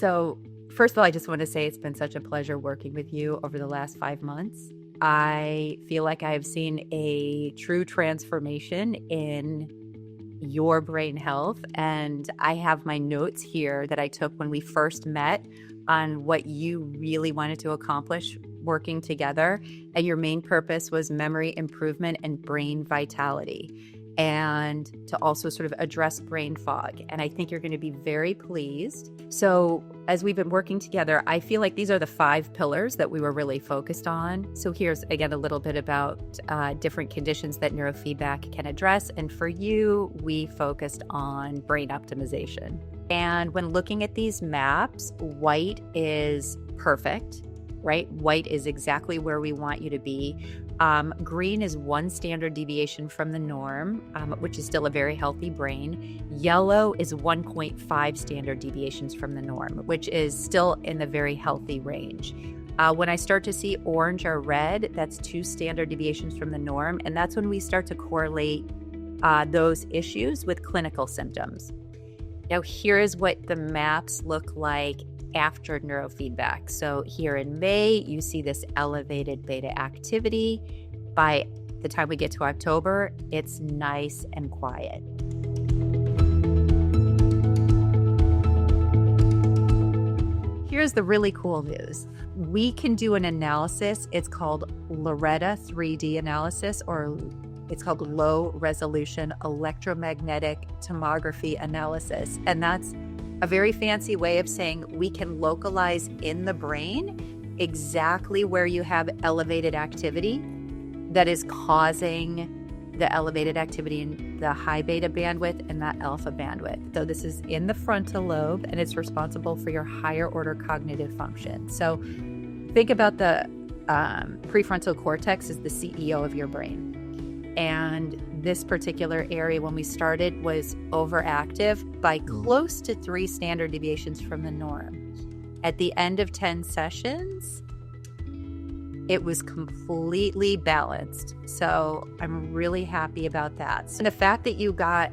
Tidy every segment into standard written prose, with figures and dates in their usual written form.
So, first of all, I just want to say it's been such a pleasure working with you over the last 5 months. I feel like I've seen a true transformation in your brain health. And I have my notes here that I took when we first met on what you really wanted to accomplish working together. And your main purpose was memory improvement and brain vitality, and to also sort of address brain fog. And I think you're going to be very pleased. So, as we've been working together, I feel like these are the 5 pillars that we were really focused on. So here's, again, a little bit about different conditions that neurofeedback can address. And for you, we focused on brain optimization. And when looking at these maps, white is perfect, right? White is exactly where we want you to be. Green is 1 standard deviation from the norm, which is still a very healthy brain. Yellow is 1.5 standard deviations from the norm, which is still in the very healthy range. When I start to see orange or red, that's 2 standard deviations from the norm. And that's when we start to correlate those issues with clinical symptoms. Now, here is what the maps look like after neurofeedback. So here in May, you see this elevated beta activity. By the time we get to October, it's nice and quiet. Here's the really cool news. We can do an analysis. It's called Loretta 3D analysis, or it's called low resolution electromagnetic tomography analysis. And that's a very fancy way of saying we can localize in the brain exactly where you have elevated activity that is causing the elevated activity in the high beta bandwidth and that alpha bandwidth. So this is in the frontal lobe, and it's responsible for your higher order cognitive function. So think about the prefrontal cortex as the CEO of your brain. And this particular area, when we started, was overactive by close to 3 standard deviations from the norm. At the end of 10 sessions, it was completely balanced. So I'm really happy about that. So the fact that you got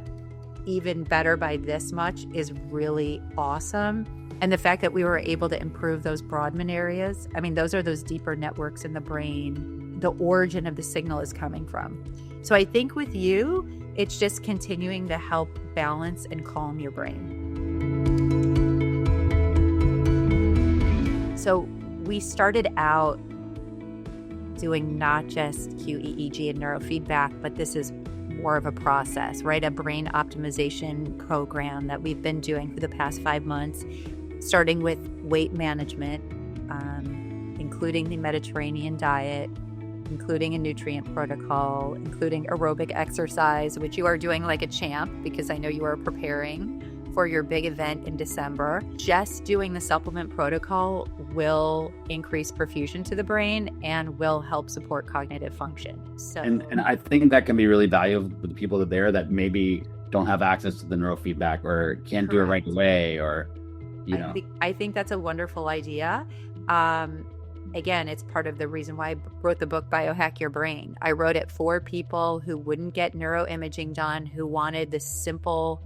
even better by this much is really awesome. And the fact that we were able to improve those Brodmann areas, I mean, those are those deeper networks in the brain the origin of the signal is coming from. So I think with you, it's just continuing to help balance and calm your brain. So we started out doing not just QEEG and neurofeedback, but this is more of a process, right? A brain optimization program that we've been doing for the past 5 months, starting with weight management, including the Mediterranean diet, including a nutrient protocol, including aerobic exercise, which you are doing like a champ because I know you are preparing for your big event in December. Just doing the supplement protocol will increase perfusion to the brain and will help support cognitive function. So, and I think that can be really valuable for the people that are there that maybe don't have access to the neurofeedback or can't do it right away, or, you know. I think that's a wonderful idea. Again, it's part of the reason why I wrote the book, Biohack Your Brain. I wrote it for people who wouldn't get neuroimaging done, who wanted the simple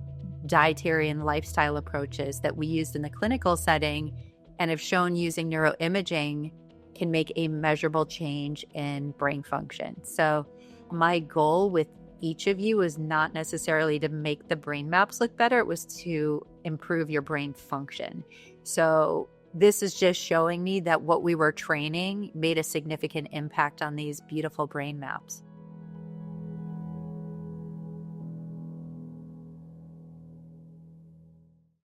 dietary and lifestyle approaches that we used in the clinical setting and have shown using neuroimaging can make a measurable change in brain function. So my goal with each of you is not necessarily to make the brain maps look better. It was to improve your brain function. So this is just showing me that what we were training made a significant impact on these beautiful brain maps.